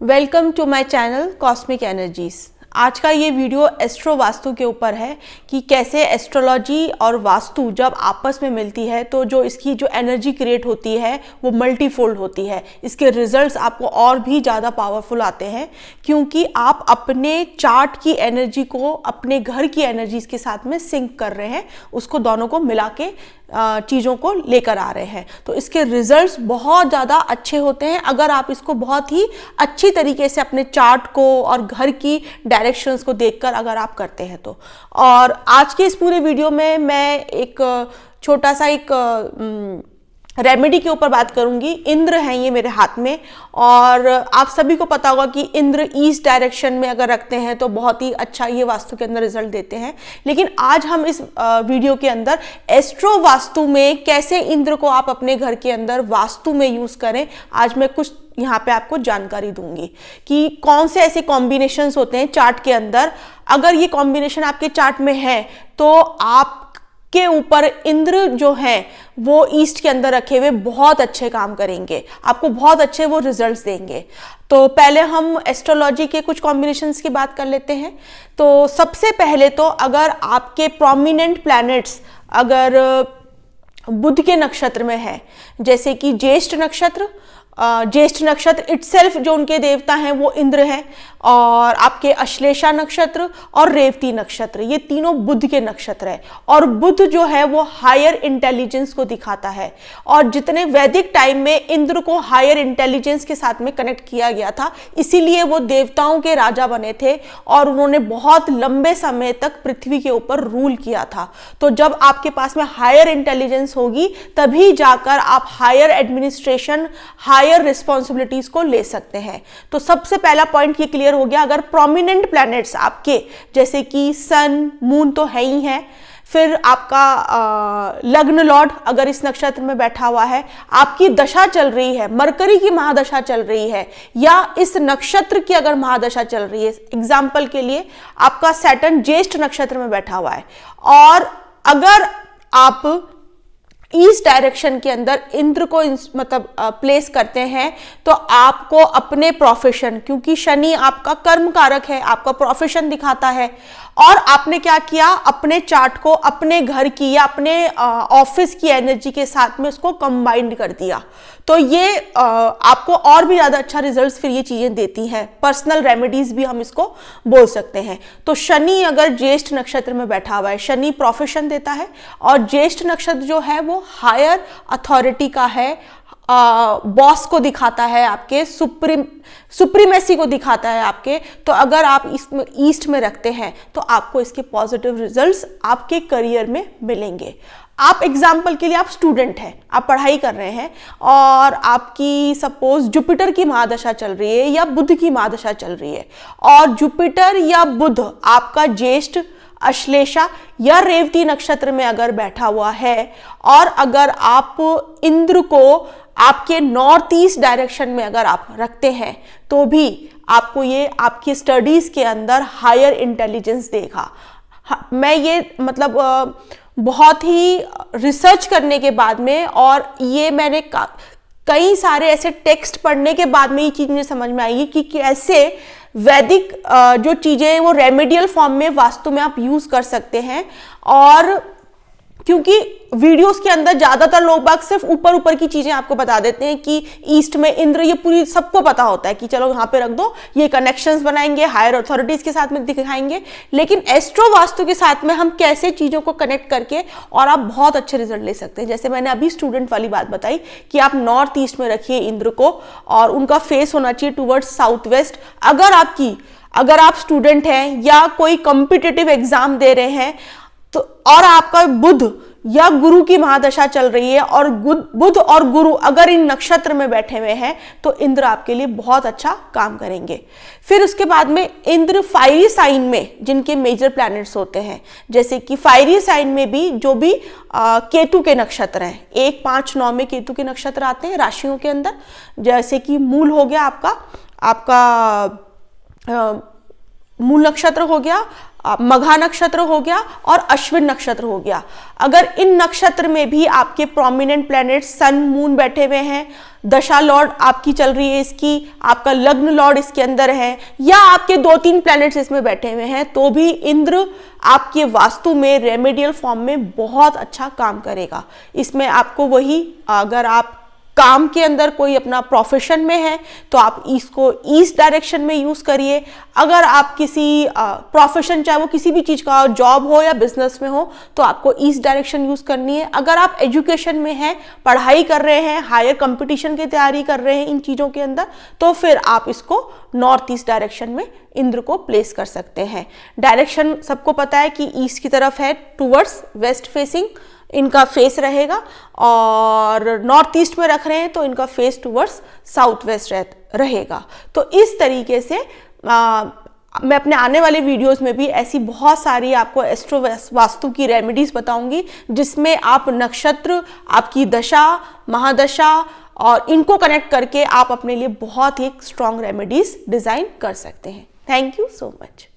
Welcome to my channel cosmic energies. आज का ये वीडियो एस्ट्रो वास्तु के ऊपर है कि कैसे एस्ट्रोलॉजी और वास्तु जब आपस में मिलती है तो जो इसकी जो एनर्जी क्रिएट होती है वो मल्टीफोल्ड होती है। इसके रिजल्ट्स आपको और भी ज़्यादा पावरफुल आते हैं क्योंकि आप अपने चार्ट की एनर्जी को अपने घर की एनर्जीज के साथ में सिंक कर रहे हैं, उसको दोनों को मिला के चीज़ों को लेकर आ रहे हैं। तो इसके रिजल्ट्स बहुत ज़्यादा अच्छे होते हैं अगर आप इसको बहुत ही अच्छी तरीके से अपने चार्ट को और घर की डायरेक्शंस को देखकर अगर आप करते हैं तो। और आज के इस पूरे वीडियो में मैं एक छोटा सा एक रेमेडी के ऊपर बात करूंगी। इंद्र हैं ये मेरे हाथ में और आप सभी को पता होगा कि इंद्र ईस्ट डायरेक्शन में अगर रखते हैं तो बहुत ही अच्छा ये वास्तु के अंदर रिजल्ट देते हैं। लेकिन आज हम इस वीडियो के अंदर एस्ट्रो वास्तु में कैसे इंद्र को आप अपने घर के अंदर वास्तु में यूज करें, आज मैं कुछ यहाँ पे आपको जानकारी दूंगी कि कौन से ऐसे कॉम्बिनेशंस होते हैं चार्ट के अंदर। अगर ये कॉम्बिनेशन आपके चार्ट में है तो आप के ऊपर इंद्र जो हैं वो ईस्ट के अंदर रखे हुए बहुत अच्छे काम करेंगे, आपको बहुत अच्छे वो रिजल्ट्स देंगे। तो पहले हम एस्ट्रोलॉजी के कुछ कॉम्बिनेशंस की बात कर लेते हैं। तो सबसे पहले तो अगर आपके प्रोमिनेंट प्लैनेट्स अगर बुध के नक्षत्र में है, जैसे कि ज्येष्ठ नक्षत्र इटसेल्फ जो उनके देवता हैं वो इंद्र हैं, और आपके अश्लेषा नक्षत्र और रेवती नक्षत्र ये तीनों बुध के नक्षत्र है। और बुध जो है वो हायर इंटेलिजेंस को दिखाता है, और जितने वैदिक टाइम में इंद्र को हायर इंटेलिजेंस के साथ में कनेक्ट किया गया था, इसीलिए वो देवताओं के राजा बने थे और उन्होंने बहुत लंबे समय तक पृथ्वी के ऊपर रूल किया था। तो जब आपके पास में हायर इंटेलिजेंस होगी तभी जाकर आप हायर एडमिनिस्ट्रेशन, हायर रिस्पॉन्सिबिलिटीज को ले सकते हैं। तो सबसे पहला पॉइंट ये क्लियर हो गया। अगर प्रोमिनेंट प्लैनेट्स आपके जैसे कि सन, मून तो है ही है, फिर आपका लग्न लॉर्ड अगर इस नक्षत्र में बैठा हुआ है, आपकी दशा चल रही है, मरकरी की महादशा चल रही है, या इस नक्षत्र की अगर महादशा चल रही है, एग्जाम्पल के लिए आपका सैटर्न ज्येष्ठ नक्षत्र में बैठा हुआ है, और अगर आप ईस्ट डायरेक्शन के अंदर इंद्र को मतलब प्लेस करते हैं तो आपको अपने प्रोफेशन, क्योंकि शनि आपका कर्म कारक है, आपका प्रोफेशन दिखाता है, और आपने क्या किया, अपने चार्ट को अपने घर की या अपने ऑफिस की एनर्जी के साथ में उसको कंबाइंड कर दिया। तो ये आपको और भी ज्यादा अच्छा रिजल्ट्स फिर ये चीजें देती हैं। पर्सनल रेमेडीज भी हम इसको बोल सकते हैं। तो शनि अगर ज्येष्ठ नक्षत्र में बैठा हुआ है, शनि प्रोफेशन देता है, और ज्येष्ठ नक्षत्र जो है वो हायर अथॉरिटी का है, बॉस को दिखाता है, आपके सुप्रीमेसी को दिखाता है आपके। तो अगर आप इसमें ईस्ट में रखते हैं तो आपको इसके पॉजिटिव रिजल्ट्स आपके करियर में मिलेंगे। आप एग्जाम्पल के लिए आप स्टूडेंट हैं, आप पढ़ाई कर रहे हैं और आपकी सपोज जुपिटर की महादशा चल रही है या बुध की महादशा चल रही है, और जुपिटर या बुध आपका ज्येष्ठ, अश्लेषा या रेवती नक्षत्र में अगर बैठा हुआ है, और अगर आप इंद्र को आपके नॉर्थ ईस्ट डायरेक्शन में अगर आप रखते हैं तो भी आपको ये आपकी स्टडीज के अंदर हायर इंटेलिजेंस देगा। मैं ये मतलब बहुत ही रिसर्च करने के बाद में, और ये मैंने कई सारे ऐसे टेक्स्ट पढ़ने के बाद में ये चीज मुझे समझ में आई कि कैसे वैदिक जो चीजें वो रेमेडियल फॉर्म में वास्तु में आप यूज कर सकते हैं। और क्योंकि वीडियोस के अंदर ज्यादातर लोग बाग सिर्फ ऊपर ऊपर की चीजें आपको बता देते हैं कि ईस्ट में इंद्र, ये पूरी सबको पता होता है कि चलो यहाँ पे रख दो, ये कनेक्शंस बनाएंगे, हायर अथॉरिटीज के साथ में दिखाएंगे। लेकिन एस्ट्रो वास्तु के साथ में हम कैसे चीजों को कनेक्ट करके और आप बहुत अच्छे रिजल्ट ले सकते हैं। जैसे मैंने अभी स्टूडेंट वाली बात बताई कि आप नॉर्थ ईस्ट में रखिए इंद्र को, और उनका फेस होना चाहिए टूवर्ड्स साउथ वेस्ट। अगर आप स्टूडेंट हैं या कोई कॉम्पिटिटिव एग्जाम दे रहे हैं तो, और आपका बुध या गुरु की महादशा चल रही है, और बुध और गुरु अगर इन नक्षत्र में बैठे हुए हैं तो इंद्र आपके लिए बहुत अच्छा काम करेंगे। फिर उसके बाद में इंद्र फायरी साइन में जिनके मेजर प्लैनेट्स होते हैं, जैसे कि फायरी साइन में भी जो भी केतु के नक्षत्र हैं, 1, 5, 9 में केतु के नक्षत्र आते हैं राशियों के अंदर, जैसे कि मूल हो गया आपका मूल नक्षत्र हो गया, मघा नक्षत्र हो गया, और अश्विन नक्षत्र हो गया। अगर इन नक्षत्र में भी आपके प्रोमिनेंट प्लैनेट सन, मून बैठे हुए हैं दशा लॉर्ड आपकी चल रही है इसकी, आपका लग्न लॉर्ड इसके अंदर है, या आपके 2-3 प्लैनेट्स इसमें बैठे हुए हैं, तो भी इंद्र आपके वास्तु में रेमेडियल फॉर्म में बहुत अच्छा काम करेगा। इसमें आपको वही, अगर आप काम के अंदर कोई अपना प्रोफेशन में है तो आप इसको ईस्ट डायरेक्शन में यूज करिए। अगर आप किसी प्रोफेशन, चाहे वो किसी भी चीज का जॉब हो या बिजनेस में हो, तो आपको ईस्ट डायरेक्शन यूज करनी है। अगर आप एजुकेशन में हैं, पढ़ाई कर रहे हैं, हायर कंपटीशन की तैयारी कर रहे हैं इन चीजों के अंदर, तो फिर आप इसको नॉर्थ ईस्ट डायरेक्शन में इंद्र को प्लेस कर सकते हैं। डायरेक्शन सबको पता है कि ईस्ट की तरफ है, टूवर्ड्स वेस्ट फेसिंग इनका फेस रहेगा, और नॉर्थ ईस्ट में रख रहे हैं तो इनका फेस टूवर्ड्स साउथ वेस्ट रहेगा। तो इस तरीके से मैं अपने आने वाले वीडियोस में भी ऐसी बहुत सारी आपको एस्ट्रो वास्तु की रेमेडीज बताऊंगी, जिसमें आप नक्षत्र, आपकी दशा, महादशा और इनको कनेक्ट करके आप अपने लिए बहुत ही स्ट्रॉन्ग रेमेडीज डिजाइन कर सकते हैं। Thank you so much.